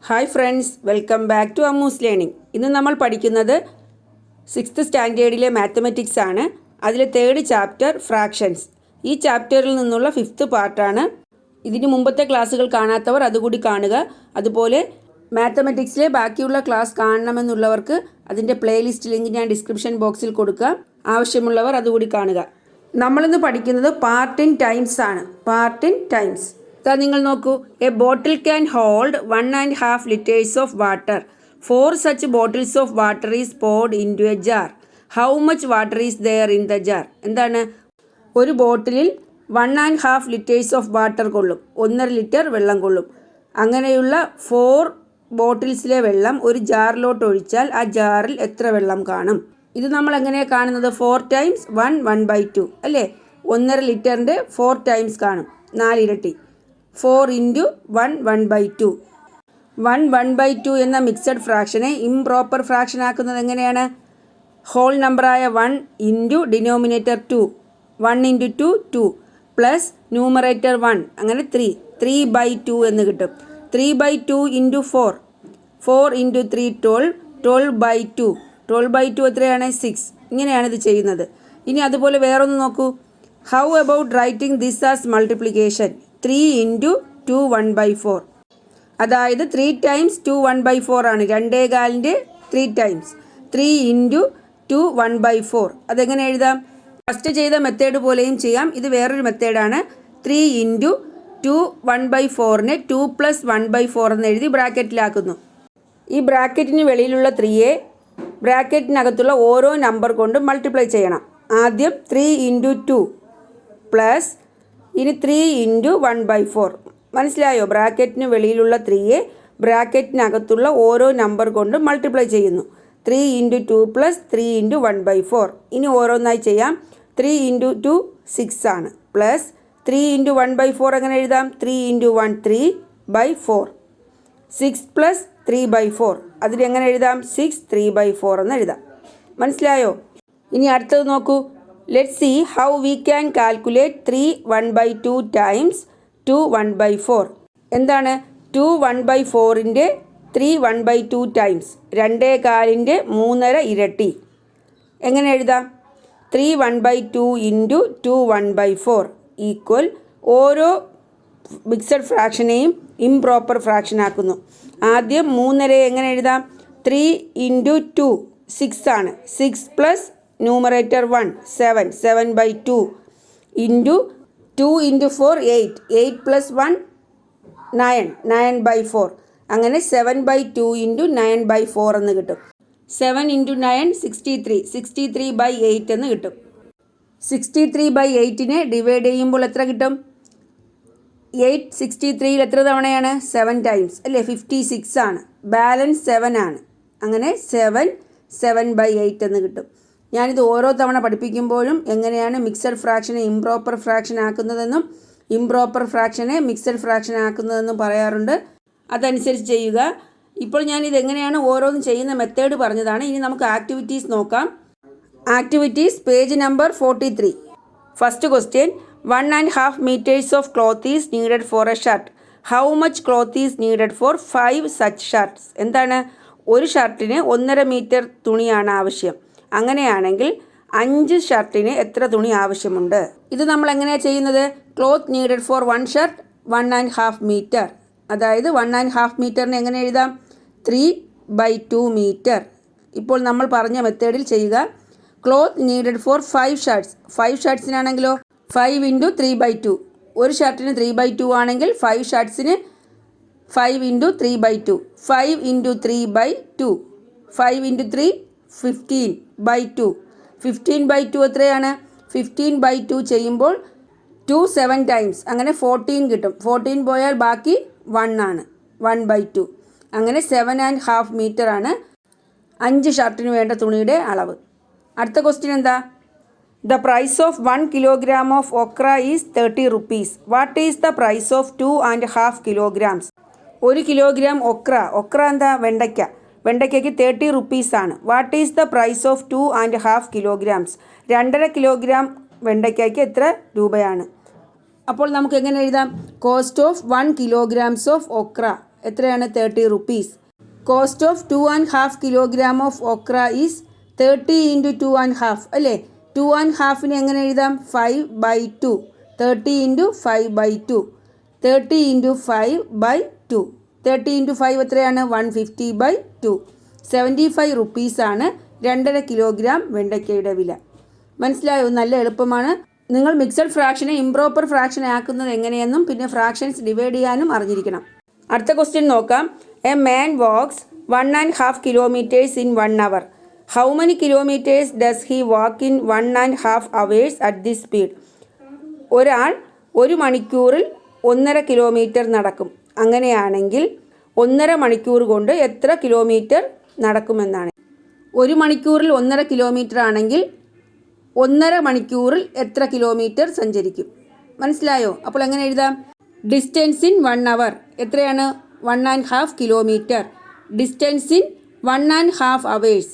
Hi friends, welcome back to Ammu's learning. ഇന്ന് നമ്മൾ പഠിക്കുന്നത് 6th സ്റ്റാൻഡേർഡിലെ മാത്തമാറ്റിക്സ് ആണ്. അതിലെ 3rd ചാപ്റ്റർ ഫ്രാക്ഷൻസ്. ഈ ചാപ്റ്ററിൽ നിന്നുള്ള 5th പാർട്ടാണ്. ഇതിന് മുമ്പത്തെ ക്ലാസ്സുകൾ കാണാത്തവർ അതുകൂടി കാണുക. അതുപോലെ മാത്തമാറ്റിക്സിലെ ബാക്കിയുള്ള ക്ലാസ് കാണണമെന്നുള്ളവർക്ക് അതിൻ്റെ പ്ലേലിസ്റ്റ് ലിങ്ക് ഞാൻ ഡിസ്ക്രിപ്ഷൻ ബോക്സിൽ കൊടുക്കാം. ആവശ്യമുള്ളവർ അതുകൂടി കാണുക. നമ്മളിന്ന് പഠിക്കുന്നത് പാർട്ട് ഇൻ ടൈംസ് ആണ്. Part in times. നിങ്ങൾ നോക്കൂ. A bottle can hold 1.5 liters of water. 4 such bottles of water is poured into a jar. How much water is there in the jar? എന്താണ്? ഒരു ബോട്ടിലിൽ 1.5 liters ഓഫ് വാട്ടർ കൊള്ളും. 1.5 litre വെള്ളം കൊള്ളും. അങ്ങനെയുള്ള 4 ബോട്ടിൽസിലെ വെള്ളം ഒരു ജാറിലോട്ട് ഒഴിച്ചാൽ ആ ജാറിൽ എത്ര വെള്ളം കാണും? ഇത് നമ്മൾ എങ്ങനെയാണ് കാണുന്നത്? 4 times 1 1/2 അല്ലേ? 1.5 ലിറ്ററിൻ്റെ 4 times കാണും, 4 ഇരട്ടി. 4 into 1 1/2. 1 1/2 എന്ന മിക്സഡ് ഫ്രാക്ഷനെ ഇംപ്രോപ്പർ ഫ്രാക്ഷൻ ആക്കുന്നത് എങ്ങനെയാണ്? ഹോൾ നമ്പറായ 1 into denominator 2. 1 into 2 2 plus numerator 1, അങ്ങനെ 3. 3/2 എന്ന് കിട്ടും. 3/2 into 4. 4 into 3 12. 12/2. 12/2 എത്രയാണ്? 6. ഇങ്ങനെയാണ് ഇത് ചെയ്യുന്നത്. ഇനി അതുപോലെ വേറൊന്ന് നോക്കൂ. How about writing this as multiplication? 3 into 2 1/4. അതായത് 3 times 2 1/4 ആണ്. 2.25 3 times. 3 into 2 1/4. അതെങ്ങനെ എഴുതാം? ഫസ്റ്റ് ചെയ്ത മെത്തേഡ് പോലെയും ചെയ്യാം. ഇത് വേറൊരു മെത്തേഡാണ്. 3 into 2 1/4നെ 2 plus 1/4 എന്ന് എഴുതി ബ്രാക്കറ്റിലാക്കുന്നു. ഈ ബ്രാക്കറ്റിന് വെളിയിലുള്ള 3യെ ബ്രാക്കറ്റിനകത്തുള്ള ഓരോ നമ്പർ കൊണ്ട് മൾട്ടിപ്ലൈ ചെയ്യണം. ആദ്യം 3 into 2 പ്ലസ് ഇനി 3 into 1/4. മനസ്സിലായോ? ബ്രാക്കറ്റിന് വെളിയിലുള്ള 3യെ ബ്രാക്കറ്റിനകത്തുള്ള ഓരോ നമ്പർ കൊണ്ട് മൾട്ടിപ്ലൈ ചെയ്യുന്നു. 3 into 2 പ്ലസ് 3 into 1/4. ഇനി ഓരോന്നായി ചെയ്യാം. 3 into 2 6 ആണ്. പ്ലസ് 3 into 1/4 എങ്ങനെ എഴുതാം? 3 into 1 3/4. 6 പ്ലസ് 3/4 അതിലെങ്ങനെ എഴുതാം? 6 3/4 എന്ന് എഴുതാം. മനസ്സിലായോ? ഇനി അടുത്തത് നോക്കൂ. Let's see how we can calculate 3 1/2 times 2 1/4. എന്താണ്? 2 1/4ൻ്റെ 3 1/2 times 2.25ൻ്റെ 3.5 ഇരട്ടി. എങ്ങനെ എഴുതാം? 3 1/2 into 2 1/4 ഈക്വൽ ഓരോ മിക്സഡ് ഫ്രാക്ഷനെയും ഇംപ്രോപ്പർ ഫ്രാക്ഷൻ ആക്കുന്നു. ആദ്യം 3.5 എങ്ങനെ എഴുതാം? 3 into 2 6 ആണ്. 6 plus numerator 1 7 7/2 into 2 into 4 8 8 plus 1 9 9/4. അങ്ങനെ 7/2 ഇൻറ്റു 9/4 എന്ന് കിട്ടും. 7 into 9 63. 63/8 എന്ന് കിട്ടും. 63/8നെ ഡിവൈഡ് ചെയ്യുമ്പോൾ എത്ര കിട്ടും? 8 63ൽ എത്ര തവണയാണ്? 7 times അല്ലേ? 56 ആണ്. ബാലൻസ് 7 ആണ്. അങ്ങനെ 7 7/8 എന്ന് കിട്ടും. ഞാനിത് ഓരോ തവണ പഠിപ്പിക്കുമ്പോഴും എങ്ങനെയാണ് മിക്സഡ് ഫ്രാക്ഷനെ ഇംപ്രോപ്പർ ഫ്രാക്ഷൻ ആക്കുന്നതെന്നും ഇംപ്രോപ്പർ ഫ്രാക്ഷനെ മിക്സഡ് ഫ്രാക്ഷൻ ആക്കുന്നതെന്നും പറയാറുണ്ട്. അതനുസരിച്ച് ചെയ്യുക. ഇപ്പോൾ ഞാനിത് എങ്ങനെയാണ് ഓരോന്നും ചെയ്യുന്ന മെത്തേഡ് പറഞ്ഞതാണ്. ഇനി നമുക്ക് ആക്ടിവിറ്റീസ് നോക്കാം. Activities page number 43. First question. 1.5 meters of cloth is needed for A shirt. How much cloth is needed for 5 such shirts? എന്താണ്? ഒരു ഷർട്ടിന് 1.5 മീറ്റർ തുണിയാണ് ആവശ്യം. അങ്ങനെയാണെങ്കിൽ 5 ഷർട്ടിന് എത്ര തുണി ആവശ്യമുണ്ട്? ഇത് നമ്മൾ എങ്ങനെയാണ് ചെയ്യുന്നത്? Cloth needed for 1 shirt 1.5 meter. അതായത് 1.5 മീറ്ററിന് എങ്ങനെ എഴുതാം? 3/2 മീറ്റർ. ഇപ്പോൾ നമ്മൾ പറഞ്ഞ മെത്തേഡിൽ ചെയ്യുക. Cloth needed for 5 shirts. 5 ഷർട്ട്സിനാണെങ്കിലോ 5 into 3/2. ഒരു ഷർട്ടിന് 3/2 ആണെങ്കിൽ 5 ഷർട്ട്സിന് 5 into 3/2. 5 into 3/2. 5 into 3 15/2. 15/2 എത്രയാണ്? 15/2 ചെയ്യുമ്പോൾ 2 7 times അങ്ങനെ 14 കിട്ടും. 14 പോയാൽ ബാക്കി 1 ആണ്. 1/2. അങ്ങനെ 7.5 meter ആണ് 5 ഷർട്ടിന് വേണ്ട തുണിയുടെ അളവ്. അടുത്ത ക്വസ്റ്റ്യൻ എന്താ? The price of 1 kilogram of okra is 30 rupees. What is the price of 2.5 kilograms? 1 kilogram okra എന്താ? വെണ്ടയ്ക്ക. വെണ്ടയ്ക്കയ്ക്ക് 30 rupees ആണ്. What is the price of 2.5 kilograms? 2.5 kilogram വെണ്ടയ്ക്കയ്ക്ക് എത്ര രൂപയാണ്? അപ്പോൾ നമുക്ക് എങ്ങനെ എഴുതാം? Cost of 1 kilograms of okra എത്രയാണ്? 30 rupees. Cost of 2.5 kilogram of okra is 30 into 2.5 അല്ലേ? 2.5 എങ്ങനെ എഴുതാം? 5/2. 30 into 5/2. 30 into 5/2. 30 into 5 എത്രയാണ്? 150/2. 75 rupees ആണ് 2.5 കിലോഗ്രാം വെണ്ടയ്ക്കയുടെ വില. മനസ്സിലായോ? നല്ല എളുപ്പമാണ്. നിങ്ങൾ മിക്സഡ് ഫ്രാക്ഷനെ ഇംപ്രോപ്പർ ഫ്രാക്ഷൻ ആക്കുന്നത് എങ്ങനെയെന്നും പിന്നെ ഫ്രാക്ഷൻസ് ഡിവൈഡ് ചെയ്യാനും അറിഞ്ഞിരിക്കണം. അടുത്ത ക്വസ്റ്റ്യൻ നോക്കാം. A man walks 1.5 kilometers in 1 hour. How many kilometres does he walk in 1.5 hours at this speed? ഒരാൾ 1 മണിക്കൂറിൽ 1.5 കിലോമീറ്റർ നടക്കും. അങ്ങനെയാണെങ്കിൽ 1.5 മണിക്കൂർ കൊണ്ട് എത്ര കിലോമീറ്റർ നടക്കുമെന്നാണ്. 1 മണിക്കൂറിൽ 1.5 കിലോമീറ്റർ ആണെങ്കിൽ 1.5 മണിക്കൂറിൽ എത്ര കിലോമീറ്റർ സഞ്ചരിക്കും? മനസ്സിലായോ? അപ്പോൾ എങ്ങനെ എഴുതാം? ഡിസ്റ്റൻസ് ഇൻ 1 hour എത്രയാണ്? 1.5 കിലോമീറ്റർ. ഡിസ്റ്റൻസ് ഇൻ 1.5 hours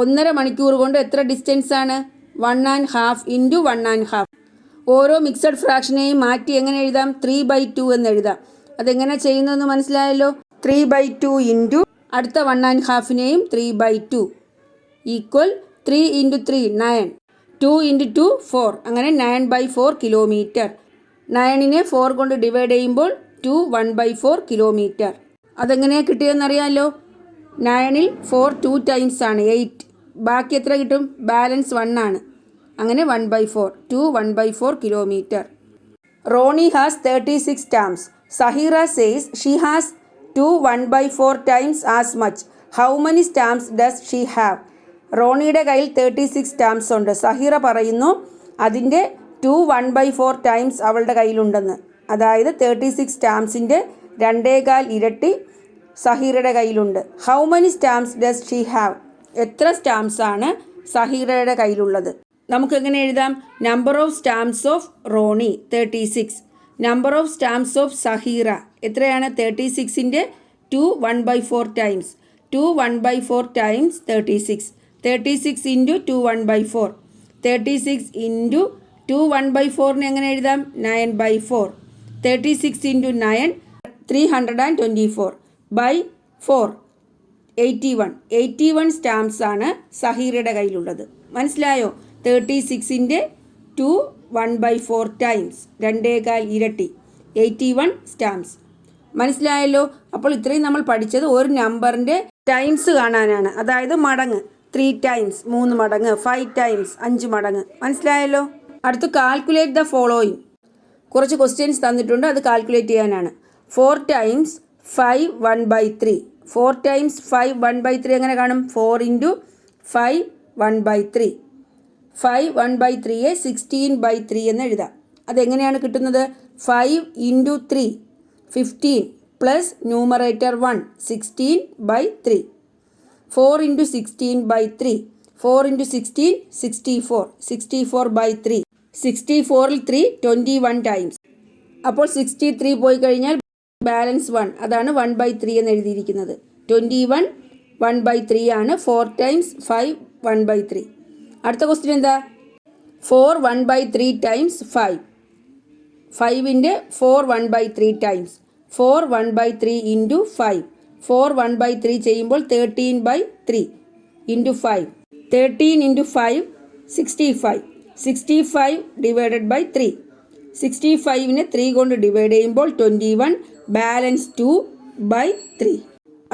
1.5 മണിക്കൂർ കൊണ്ട് എത്ര ഡിസ്റ്റൻസ് ആണ്? 1.5 into 1.5. ഓരോ മിക്സഡ് ഫ്രാക്ഷനെയും മാറ്റി എങ്ങനെ എഴുതാം? 3/2 എന്ന് എഴുതാം. അതെങ്ങനെ ചെയ്യുന്നതെന്ന് മനസ്സിലായല്ലോ. 3/2 ഇൻറ്റു അടുത്ത 1.5നെയും 3/2 ഈക്വൽ 3 into 3 9. 2 into 2 4. അങ്ങനെ 9/4 കിലോമീറ്റർ. 9നെ 4 കൊണ്ട് ഡിവൈഡ് ചെയ്യുമ്പോൾ 2 1/4 കിലോമീറ്റർ. അതെങ്ങനെയാണ് കിട്ടിയതെന്നറിയാമല്ലോ. 9ൽ 4 2 times ആണ് 8. ബാക്കി എത്ര കിട്ടും? ബാലൻസ് 1 ആണ്. അങ്ങനെ 1/4. 2 1/4 kilometre. Ronnie has 36 stamps. Zaheera says she has 2 1/4 times as much. How many stamps does she have? റോണിയുടെ കയ്യിൽ 36 സ്റ്റാമ്പ്സ് ഉണ്ട്. സഹീറ പറയുന്നു അതിൻ്റെ 2 1/4 times അവളുടെ കയ്യിലുണ്ടെന്ന്. അതായത് 36 സ്റ്റാമ്പ്സിൻ്റെ 2.25 ഇരട്ടി സഹീറയുടെ കയ്യിലുണ്ട്. How many stamps does she have? എത്ര സ്റ്റാമ്പ്സ് ആണ് സഹീറയുടെ കയ്യിലുള്ളത്? നമുക്കെങ്ങനെ എഴുതാം? Number of stamps of Roni 36. Number of stamps of Saheera എത്രയാണ്? 36ൻ്റെ 2 1/4 times. 2 1/4 times 36. 36 into 2 1/4. 36 into 2 1/4 എങ്ങനെ എഴുതാം? 9/4. 36 into 9 324 by 4 81. 81 സ്റ്റാമ്പ്സ് ആണ് സഹീറയുടെ കയ്യിലുള്ളത്. മനസ്സിലായോ? 36ൻ്റെ 2 1/4 times 2.25 ഇരട്ടി 81 സ്റ്റാമ്പ്സ്. മനസ്സിലായല്ലോ? അപ്പോൾ ഇത്രയും നമ്മൾ പഠിച്ചത് ഒരു നമ്പറിൻ്റെ ടൈംസ് കാണാനാണ്. അതായത് മടങ്ങ് 3 times 3 മടങ്ങ്, 5 times 5 മടങ്ങ്. മനസ്സിലായല്ലോ? അടുത്ത് കാൽക്കുലേറ്റ് ദ ഫോളോയിങ്. കുറച്ച് ക്വസ്റ്റ്യൻസ് തന്നിട്ടുണ്ട്, അത് കാൽക്കുലേറ്റ് ചെയ്യാനാണ്. 4 times 5 1/3. 4 times 5 1/3 എങ്ങനെ കാണും? 4 into 5 1/3. 5 1/3യെ 16/3 എന്ന് എഴുതാം. അതെങ്ങനെയാണ് കിട്ടുന്നത്? 5 into 3 15 plus numerator 1 16/3. 4 into 16/3. 4 into 16 64. 64/3. 64ൽ 3 21 times. അപ്പോൾ 63 പോയി കഴിഞ്ഞാൽ ബാലൻസ് 1. അതാണ് 1/3 എന്ന് എഴുതിയിരിക്കുന്നത്. 21 1/3 ആണ്. 4 times 5 1/3. അടുത്ത ക്വസ്റ്റ്യൻ എന്താ? 4 1/3 times 5. 5ൻ്റെ 4 1/3 times. 4 1/3 into 5. 4 1/3 ചെയ്യുമ്പോൾ 13/3 into 5. 13 into 5 65. 65 divided by 3. 65നെ 3 കൊണ്ട് ഡിവൈഡ് ചെയ്യുമ്പോൾ 21. ബാലൻസ് 2/3.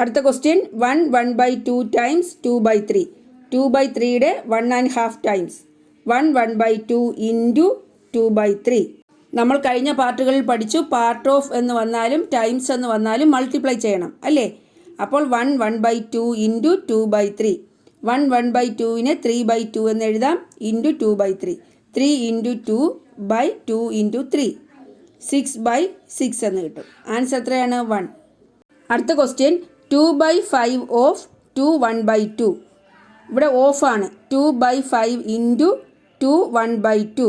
അടുത്ത ക്വസ്റ്റ്യൻ 1 1/2 times 2/3. 2/3യുടെ 1.5 times. 1 1/2 into 2/3. നമ്മൾ കഴിഞ്ഞ പാർട്ടുകളിൽ പഠിച്ചു പാർട്ട് ഓഫ് എന്ന് വന്നാലും ടൈംസ് എന്ന് വന്നാലും മൾട്ടിപ്ലൈ ചെയ്യണം അല്ലേ? അപ്പോൾ 1 1/2 into 2/3. 1 1/2നെ 3/2 എന്ന് എഴുതാം ഇൻറ്റു 2/3. 3 into 2/2 into 3. 6/6 എന്ന് കിട്ടും. ആൻസർ എത്രയാണ്? 1. അടുത്ത ക്വസ്റ്റ്യൻ 2/5 ഓഫ് 2 1/2. ഇവിടെ ഓഫാണ്. 2/5 into 2 1/2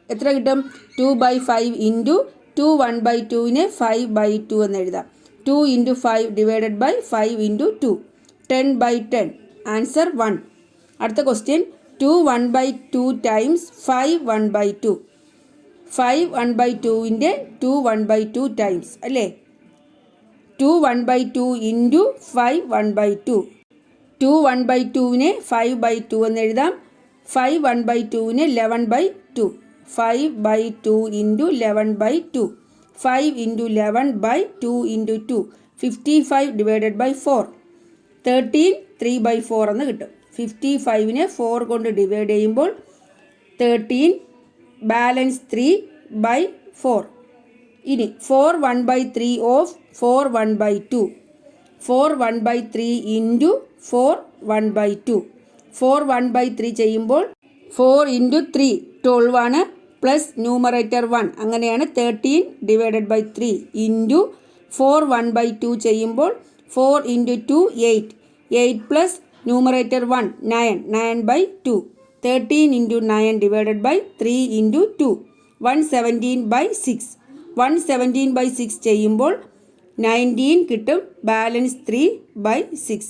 എത്ര കിട്ടും? 2/5 into 2 1/2നെ 5/2 എന്ന് എഴുതാം. 2 into 5 divided by 5 into 2. 10/10. Answer 1. അടുത്ത ക്വസ്റ്റ്യൻ 2 1/2 times 5 1/2. 5 1/2ൻ്റെ 2 1/2 times അല്ലേ? 2 1/2 ഇൻറ്റു 5 1/2. 2 1/2നെ 5/2 എന്ന് എഴുതാം. 5 1/2നെ 11/2. 5/2 into 11/2. 5 into 11/2 into 2. 55 divided by 4. 13 3/4 എന്ന് കിട്ടും. 55നെ 4 കൊണ്ട് ഡിവൈഡ് ചെയ്യുമ്പോൾ 13 ബാലൻസ് 3/4. ഇനി 4 1/3 ഓഫ് 4 1/2. 4 1/3 ഇൻറ്റു 4 1/2. 4 1/3 ചെയ്യുമ്പോൾ 4 ഇൻറ്റു 3 12 ആണ്, പ്ലസ് ന്യൂമറേറ്റർ 1. അങ്ങനെയാണ് 13 ഡിവൈഡഡ് ബൈ 3 ഇൻറ്റു 4 1/2 ചെയ്യുമ്പോൾ 4 into 2 8. 8 plus numerator 1 9. 9/2. 13 into 9 divided by 3 into 2 117/6. 117/6 ചെയ്യുമ്പോൾ 19 കിട്ടും. ബാലൻസ് 3/6.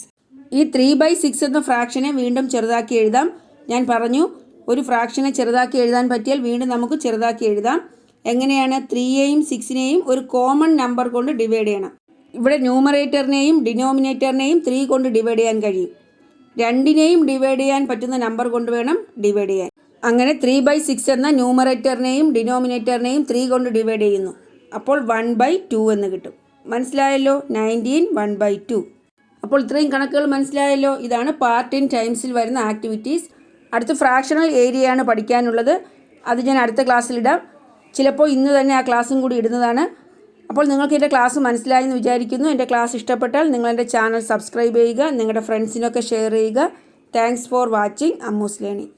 ഈ 3/6 എന്ന ഫ്രാക്ഷനെ വീണ്ടും ചെറുതാക്കി എഴുതാം. ഞാൻ പറഞ്ഞു, ഒരു ഫ്രാക്ഷനെ ചെറുതാക്കി എഴുതാൻ പറ്റിയാൽ വീണ്ടും നമുക്ക് ചെറുതാക്കി എഴുതാം. എങ്ങനെയാണ്? 3യെയും 6നെയും ഒരു കോമൺ നമ്പർ കൊണ്ട് ഡിവൈഡ് ചെയ്യണം. ഇവിടെ ന്യൂമറേറ്ററിനെയും ഡിനോമിനേറ്ററിനെയും 3 കൊണ്ട് ഡിവൈഡ് ചെയ്യാൻ കഴിയും. രണ്ടിനെയും ഡിവൈഡ് ചെയ്യാൻ പറ്റുന്ന നമ്പർ കൊണ്ട് വേണം ഡിവൈഡ് ചെയ്യാൻ. അങ്ങനെ 3/6 എന്ന ന്യൂമറേറ്ററിനെയും ഡിനോമിനേറ്ററിനെയും 3 കൊണ്ട് ഡിവൈഡ് ചെയ്യുന്നു. അപ്പോൾ 1/2 എന്ന് കിട്ടും. മനസ്സിലായല്ലോ? 19 1/2. അപ്പോൾ ഇത്രയും കണക്കുകൾ മനസ്സിലായല്ലോ. ഇതാണ് പാർട്ട് ഇൻ ടൈംസിൽ വരുന്ന ആക്ടിവിറ്റീസ്. അടുത്ത ഫ്രാക്ഷണൽ ഏരിയയാണ് പഠിക്കാനുള്ളത്. അത് ഞാൻ അടുത്ത ക്ലാസ്സിലിടാം. ചിലപ്പോൾ ഇന്ന് തന്നെ ആ ക്ലാസ്സും കൂടി ഇടുന്നതാണ്. അപ്പോൾ നിങ്ങൾക്ക് എൻ്റെ ക്ലാസ് മനസ്സിലായെന്ന് വിചാരിക്കുന്നു. എൻ്റെ ക്ലാസ് ഇഷ്ടപ്പെട്ടാൽ നിങ്ങൾ എൻ്റെ ചാനൽ സബ്സ്ക്രൈബ് ചെയ്യുക, നിങ്ങളുടെ ഫ്രണ്ട്സിനൊക്കെ ഷെയർ ചെയ്യുക. Thanks for watching Ammu's learning.